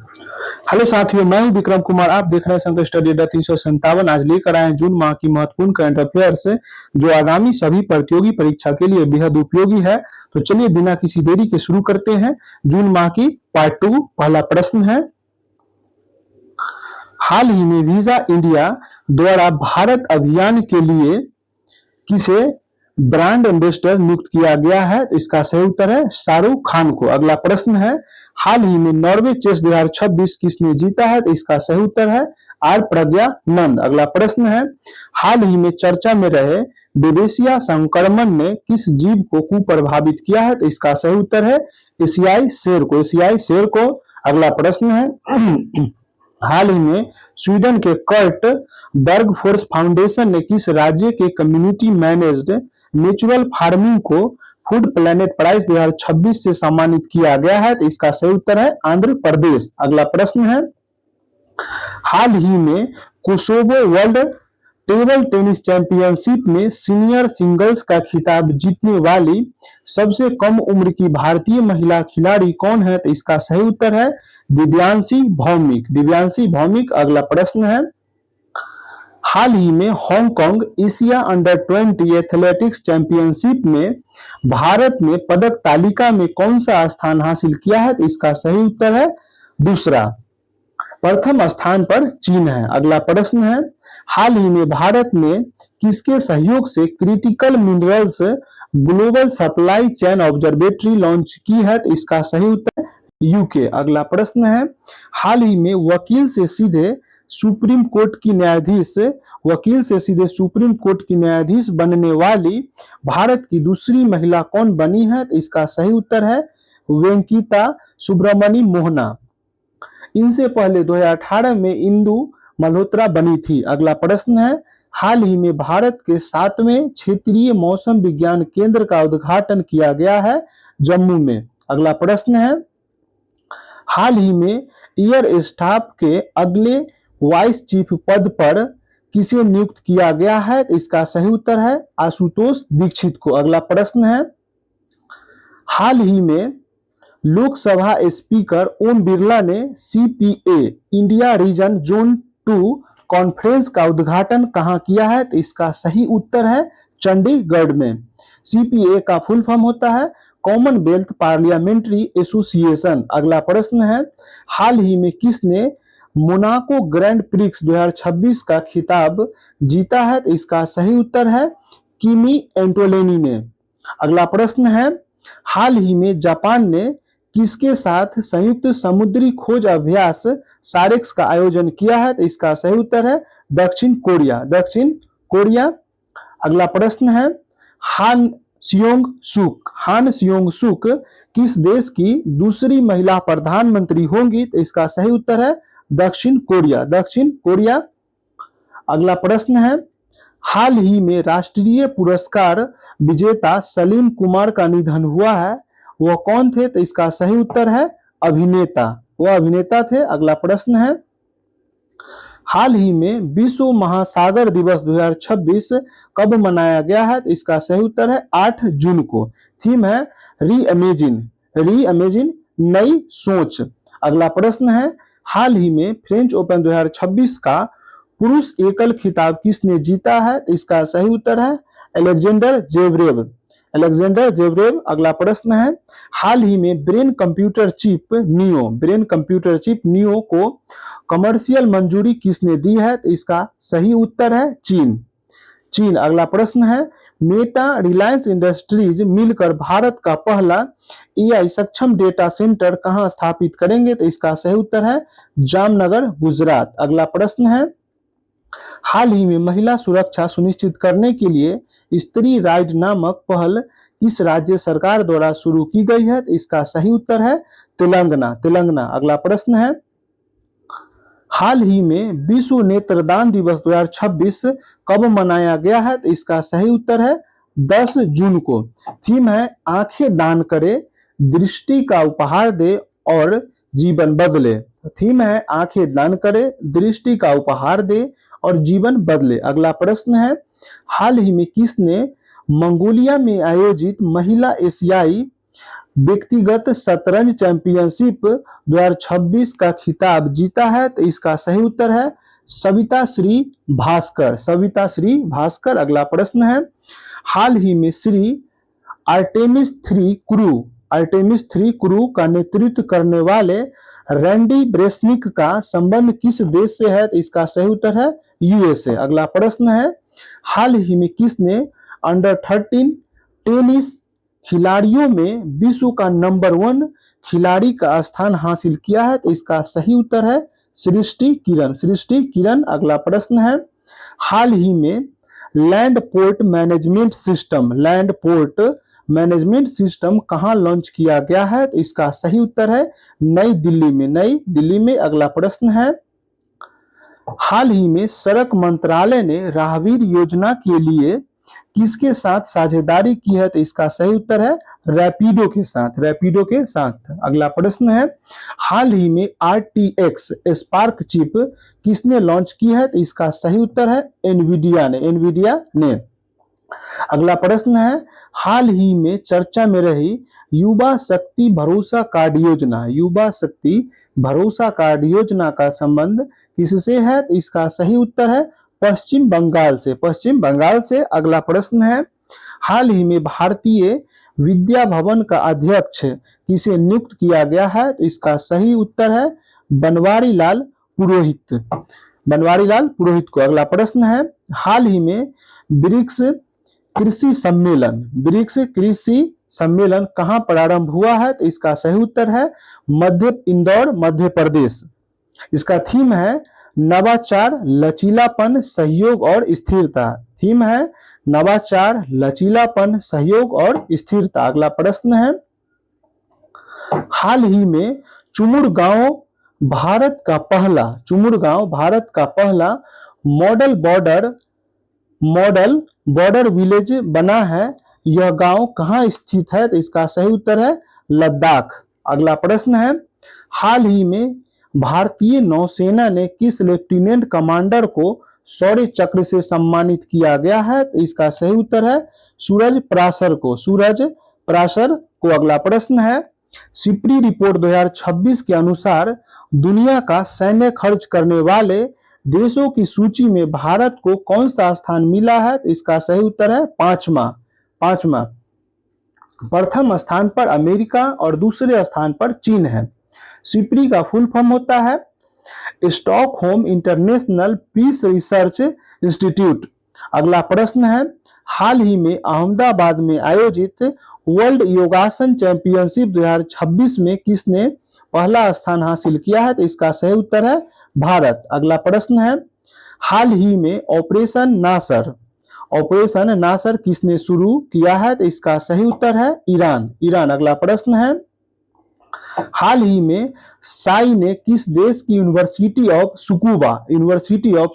Hello साथियों, मैं हूं विक्रम कुमार। आप देख रहे हैं संकट स्टडी अड्डा 357। आज लेकर आए हैं जून माह की महत्वपूर्ण करंट अफेयर्स जो आगामी सभी प्रतियोगी परीक्षा के लिए बेहद उपयोगी है। तो चलिए बिना किसी देरी के शुरू करते हैं जून माह की पार्ट 2। पहला प्रश्न है, हाल ही में वीजा इंडिया द्वारा भारत अभियान के लिए किसे ब्रांड एम्बेसडर नियुक्त किया गया है? तो इसका सही उत्तर है शाहरुख खान को। अगला प्रश्न है, हाल ही में नॉर्वे चेस 2026 किसने जीता है? तो इसका सही उत्तर है आर प्रज्ञा नंद। अगला प्रश्न है, हाल ही में चर्चा में रहे बेबेसिया संक्रमण ने किस जीव को कुप्रभावित किया है? तो इसका सही उत्तर है एशियाई शेर को। एशियाई शेर को। अगला प्रश्न है, हाल ही में स्वीडन के कर्ट बर्गफोर्स फाउंडेशन ने किस राज्य के कम्युनिटी मैनेज्ड नेचुरल फार्मिंग को फूड प्लेनेट प्राइज 2026 से सम्मानित किया गया है? तो इसका सही उत्तर है आंध्र प्रदेश। अगला प्रश्न है, हाल ही में Kosovo world table tennis championship में सीनियर सिंगल्स का खिताब जीतने वाली सबसे कम उम्र की भारतीय महिला खिलाड़ी कौन है? तो इसका सही उत्तर है दिव्यांशी भौमिक। दिव्यांशी भौमिक। अगला प्रश्न है, हाल ही में Hong Kong Asia under 20 athletics championship में भारत ने पदक तालिका में कौन सा स्थान हासिल किया है? तो इसका सही उत्तर है दूसरा। प्रथम स्थान पर चीन है। अगला प्रश्न है, हाल ही में भारत ने किसके सहयोग से critical minerals global supply chain observatory launch की है? तो इसका सही उत्तर है यूके। अगला प्रश्न है, हाल ही में वकील से सीधे सुप्रीम कोर्ट की न्यायाधीश बनने वाली भारत की दूसरी महिला कौन बनी है? तो इसका सही उत्तर है वेंकिता सुब्रमणी मोहना। इनसे पहले 2018 में इंदु मल्होत्रा बनी थी। अगला प्रश्न है, हाल ही में भारत के 7वें क्षेत्रीय मौसम विज्ञान केंद्र का उद्घाटन किया गया है जम्मू में। अगला प्रश्न है, हाल ही में एयर स्टाफ के अगले वाइस चीफ पद पर किसे नियुक्त किया गया है? तो इसका सही उत्तर है आशुतोष दीक्षित को। अगला प्रश्न है, हाल ही में लोकसभा स्पीकर ओम बिरला ने CPA India region zone 2 conference का उद्घाटन कहां किया है? तो इसका सही उत्तर है चंडीगढ़ में। सीपीए का फुल फॉर्म होता है कॉमनवेल्थ पार्लियामेंट्री एसोसिएशन। अगला प्रश्न है, हाल ही में किसने मोनाको ग्रैंड प्रिक्स 2026 का खिताब जीता है? तो इसका सही उत्तर है किमी एंटोलेनी ने। अगला प्रश्न है, हाल ही में जापान ने किसके साथ संयुक्त समुद्री खोज अभ्यास सारेक्स का आयोजन किया है? तो इसका सही उत्तर है दक्षिण कोरिया। दक्षिण कोरिया। अगला प्रश्न है, हान सियोंग सुक किस देश की दूसरी महिला प्रधानमंत्री होंगी? तो इसका सही उत्तर है दक्षिण कोरिया। दक्षिण कोरिया। अगला प्रश्न है, हाल ही में राष्ट्रीय पुरस्कार विजेता सलीम कुमार का निधन हुआ है, वह कौन थे? तो इसका सही उत्तर है अभिनेता। वह अभिनेता थे। अगला प्रश्न है, हाल ही में विश्व महासागर दिवस 2026 कब मनाया गया है? तो इसका सही उत्तर है 8 जून को। थीम है री इमेजिन नई सोच। अगला प्रश्न है, हाल ही में फ्रेंच ओपन 2026 का पुरुष एकल खिताब किसने जीता है? तो इसका सही उत्तर है अलेक्जेंडर जेवरेव। Alexander Zverev. अगला प्रश्न है, हाल ही में ब्रेन कंप्यूटर चिप नियो को कमर्शियल मंजूरी किसने दी है? तो इसका सही उत्तर है चीन। अगला प्रश्न है, मेटा रिलायंस इंडस्ट्रीज मिलकर भारत का पहला एआई सक्षम डेटा सेंटर कहां स्थापित करेंगे? तो इसका सही उत्तर है जामनगर, गुजरात। अगला प्रश्न है, हाल ही में महिला सुरक्षा सुनिश्चित करने के लिए स्त्री राइड नामक पहल किस राज्य सरकार द्वारा शुरू की गई है? तो इसका सही उत्तर है तेलंगाना। अगला प्रश्न है, हाल ही में विश्व नेत्रदान दिवस 2026 कब मनाया गया है? तो इसका सही उत्तर है 10 जून को। थीम है आंखें दान करे, दृष्टि का उपहार दे और जीवन बदले। थीम है आंखें दान करे, दृष्टि का उपहार दे और जीवन बदले। अगला प्रश्न है, हाल ही में किसने मंगोलिया में आयोजित महिला एशियाई व्यक्तिगत शतरंज चैंपियनशिप 2026 का खिताब जीता है? तो इसका सही उत्तर है सविता श्री भास्कर। सविता श्री भास्कर। अगला प्रश्न है, हाल ही में श्री आर्टेमिस 3 क्रू का नेतृत्व करने वाले रैंडी ब्रेसनिक का संबंध किस देश से है? तो इसका सही उत्तर है यूएसए। अगला प्रश्न है, हाल ही में किसने अंडर 13 टेनिस खिलाड़ियों में विश्व का नंबर 1 खिलाड़ी का स्थान हासिल किया है? तो इसका सही उत्तर है सृष्टि किरण। सृष्टि किरण। अगला प्रश्न है, हाल ही में लैंड पोर्ट मैनेजमेंट सिस्टम कहां लॉन्च किया गया है? तो इसका सही उत्तर है नई दिल्ली में। नई दिल्ली में। अगला प्रश्न है, हाल ही में सड़क मंत्रालय ने राहगीर योजना के लिए किसके साथ साझेदारी की है? तो इसका सही उत्तर है रैपिडो के साथ। रैपिडो के साथ। अगला प्रश्न है, हाल ही में RTX स्पार्क चिप किसने लॉन्च की है? तो इसका सही उत्तर है एनवीडिया ने। अगला प्रश्न है, हाल ही में चर्चा में रही युवा शक्ति भरोसा कार्ड योजना का संबंध किससे है? तो इसका सही उत्तर है पश्चिम बंगाल से। अगला प्रश्न है, हाल ही में भारतीय विद्या भवन का अध्यक्ष किसे नियुक्त किया गया है? तो इसका सही उत्तर है बनवारी लाल पुरोहित को। अगला प्रश्न है, हाल ही में ब्रिक्स कृषि सम्मेलन कहां प्रारंभ हुआ है? तो इसका सही उत्तर है इंदौर मध्य प्रदेश। इसका थीम है नवाचार, लचीलापन, सहयोग और स्थिरता। थीम है नवाचार, लचीलापन, सहयोग और स्थिरता। अगला प्रश्न है, हाल ही में चुमुर गांव भारत का पहला मॉडल बॉर्डर विलेज बना है। यह गांव कहां स्थित है? तो इसका सही उत्तर है लद्दाख। अगला प्रश्न है, हाल ही में भारतीय नौसेना ने किस लेफ्टिनेंट कमांडर को शौर्य चक्र से सम्मानित किया गया है? तो इसका सही उत्तर है सूरज पराशर को। अगला प्रश्न है, सिप्री रिपोर्ट 2026 के अनुसार दुनिया का सैन्य खर्च करने वाले देशों की सूची में भारत को कौन सा स्थान मिला है? तो इसका सही उत्तर है पांचवा। प्रथम स्थान पर अमेरिका और दूसरे स्थान पर चीन है। सिप्री का फुल फॉर्म होता है Stockholm International Peace Research Institute. अगला प्रश्न है, हाल ही में अहमदाबाद में आयोजित वर्ल्ड योगासन चैंपियनशिप 2026 में किसने पहला स्थान हासिल किया है? तो इसका सही उत्तर है भारत। अगला प्रश्न है, हाल ही में ऑपरेशन नासर किसने शुरू किया है? तो इसका सही उत्तर है ईरान। अगला प्रश्न है, हाल ही में साई ने किस देश की यूनिवर्सिटी ऑफ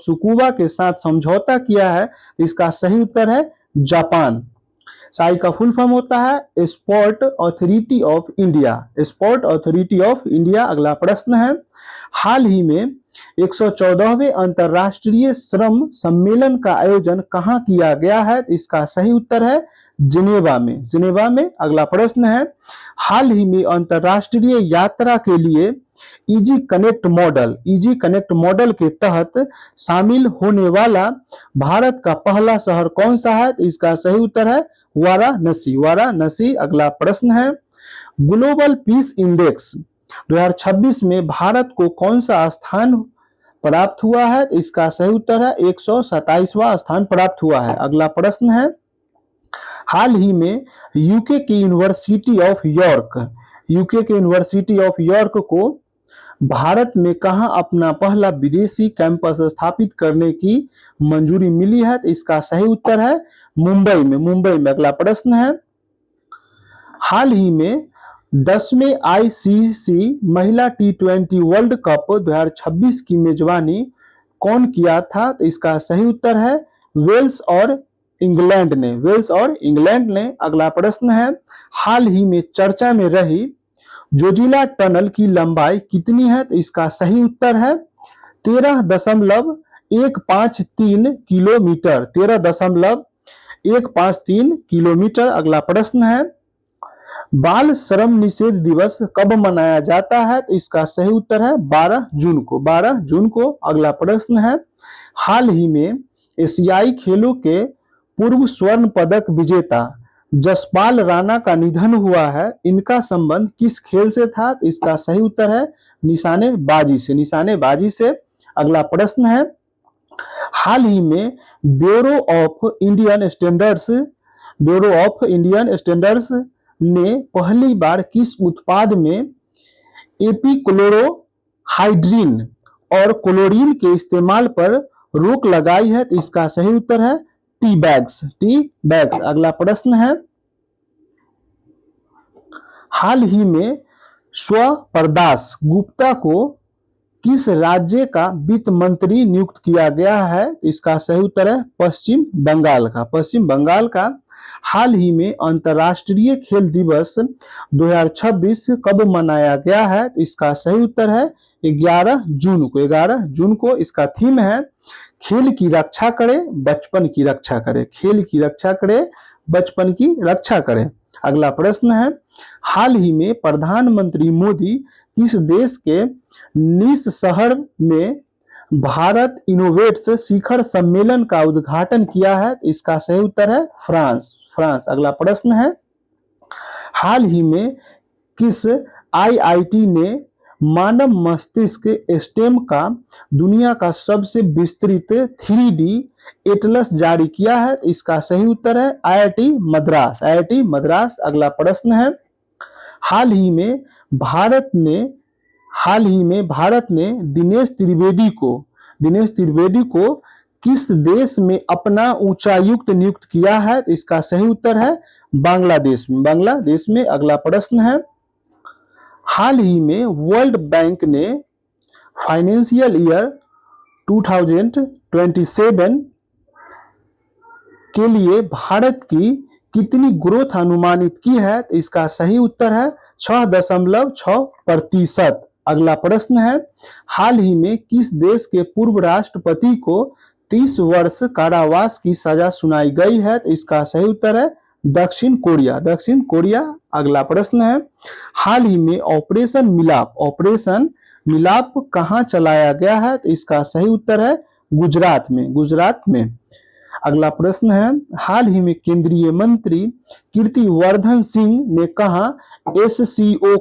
सुकुबा के साथ समझौता किया है? तो इसका सही उत्तर है जापान। साई का फुल फॉर्म होता है स्पोर्ट अथॉरिटी ऑफ इंडिया। अगला प्रश्न है, हाल ही में 114वें अंतर्राष्ट्रीय श्रम सम्मेलन का आयोजन कहां किया गया है? तो इसका सही उत्तर है जिनेवा में। अगला प्रश्न है, हाल ही में अंतर्राष्ट्रीय यात्रा के लिए इजी कनेक्ट मॉडल के तहत शामिल होने वाला भारत का पहला शहर कौन सा है? तो इसका सही उत्तर है वाराणसी। अगला प्रश्न है, ग्लोबल पीस इंडेक्स 2026 में भारत को कौन सा स्थान प्राप्त हुआ है? तो इसका सही उत्तर है 127वां स्थान प्राप्त हुआ है। अगला प्रश्न है, हाल ही में यूके की यूनिवर्सिटी ऑफ यॉर्क को भारत में कहां अपना पहला विदेशी कैंपस स्थापित करने की मंजूरी मिली है? तो इसका सही उत्तर है मुंबई में। अगला प्रश्न है, हाल ही में 10वें ICC महिला T20 वर्ल्ड कप 2026 की मेजबानी कौन किया था? तो इसका सही उत्तर है वेल्स और इंग्लैंड ने। अगला प्रश्न है, हाल ही में चर्चा में रही जोजिला टनल की लंबाई कितनी है? तो इसका सही उत्तर है 13.153 किलोमीटर। अगला प्रश्न है, बाल श्रम निषेध दिवस कब मनाया जाता है? तो इसका सही उत्तर है 12 जून को। 12 जून को। अगला प्रश्न है, हाल ही में एशियाई खेलों के पूर्व स्वर्ण पदक विजेता जसपाल राणा का निधन हुआ है। इनका संबंध किस खेल से था? तो इसका सही उत्तर है निशानेबाजी से। निशानेबाजी से। अगला प्रश्न है, हाल ही में ब्यूरो ऑफ इंडियन स्टैंडर्ड्स ने पहली बार किस उत्पाद में एपिक्लोरोहाइड्रिन और क्लोरीन के इस्तेमाल पर रोक लगाई है? तो इसका सही उत्तर है टी बैग्स। अगला प्रश्न है, हाल ही में स्वप्रदास गुप्ता को किस राज्य का वित्त मंत्री नियुक्त किया गया है? इसका सही उत्तर है पश्चिम बंगाल का। हाल ही में अंतर्राष्ट्रीय खेल दिवस 2026 कब मनाया गया है? इसका सही उत्तर है 11 जून को। 11 जून को। इसका थीम है खेल की रक्षा करे, बचपन की रक्षा करे। खेल की रक्षा करे, बचपन की रक्षा करे। अगला प्रश्न है, हाल ही में प्रधानमंत्री मोदी किस देश के निस शहर में भारत इनोवेट्स शिखर सम्मेलन का उद्घाटन किया है? इसका सही उत्तर है फ्रांस। अगला प्रश्न है, हाल ही में किस आईआईटी ने मानव मस्तिष्क स्टेम का दुनिया का सबसे विस्तृत 3D एटलस जारी किया है? इसका सही उत्तर है आईआईटी मद्रास। अगला प्रश्न है, हाल ही में भारत ने दिनेश त्रिवेदी को किस देश में अपना उच्चायुक्त नियुक्त किया है? इसका सही उत्तर है बांग्लादेश में। अगला प्रश्न है, हाल ही में वर्ल्ड बैंक ने फाइनेंशियल ईयर 2027 के लिए भारत की कितनी ग्रोथ अनुमानित की है? इसका सही उत्तर है 6.6%। अगला प्रश्न है, हाल ही में किस देश के पूर्व राष्ट्रपति को 30 वर्ष कारावास की सजा सुनाई गई है? इसका सही उत्तर है दक्षिण कोरिया। अगला प्रश्न है, हाल ही में ऑपरेशन मिलाप कहां चलाया गया है? इसका सही उत्तर है गुजरात में। अगला प्रश्न है, हाल ही में केंद्रीय मंत्री कीर्तिवर्धन सिंह ने कहा एससीओ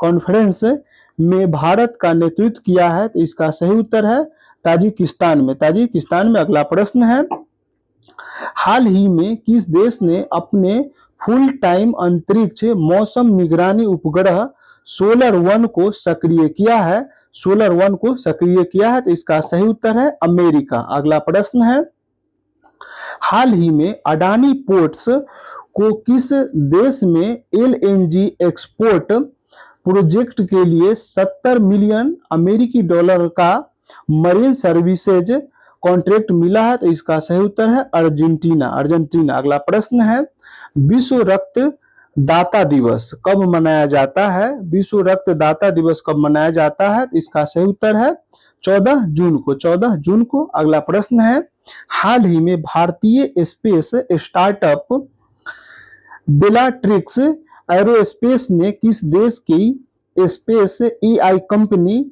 कॉन्फ्रेंस में भारत का नेतृत्व किया है? तो इसका सही उत्तर है ताजिकिस्तान में। अगला प्रश्न है, हाल ही में किस देश ने अपने फुल टाइम अंतरिक्ष मौसम निगरानी उपग्रह सोलर वन को सक्रिय किया है? तो इसका सही उत्तर है अमेरिका। अगला प्रश्न है, हाल ही में अडानी पोर्ट्स को किस देश में LNG एक्सपोर्ट प्रोजेक्ट के लिए 70 मिलियन अमेरिकी डॉलर का मरीन सर्विसेज कॉन्ट्रैक्ट मिला है? तो इसका सही उत्तर है अर्जेंटीना। अगला प्रश्न है, विश्व रक्तदाता दिवस कब मनाया जाता है? इसका सही उत्तर है 14 जून को। अगला प्रश्न है, हाल ही में भारतीय स्पेस स्टार्टअप बेलाट्रिक्स एरोस्पेस ने किस देश की स्पेस एआई कंपनी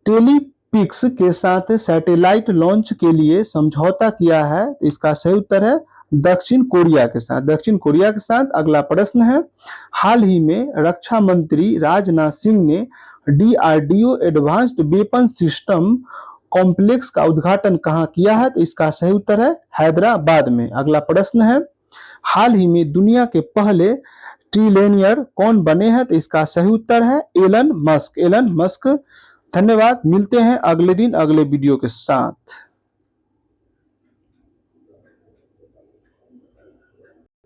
टेलीपिक्स के साथ सैटेलाइट लॉन्च के लिए समझौता किया है? इसका सही उत्तर है दक्षिण कोरिया के साथ। अगला प्रश्न है, हाल ही में रक्षा मंत्री राजनाथ सिंह ने DRDO advanced weapon system complex का उद्घाटन कहां किया है? तो इसका सही उत्तर है हैदराबाद में। अगला प्रश्न है, हाल ही में दुनिया के पहले ट्रिलियनियर कौन बने हैं? तो इसका सही उत्तर है एलन मस्क। धन्यवाद, मिलते हैं अगले दिन अगले वीडियो के साथ।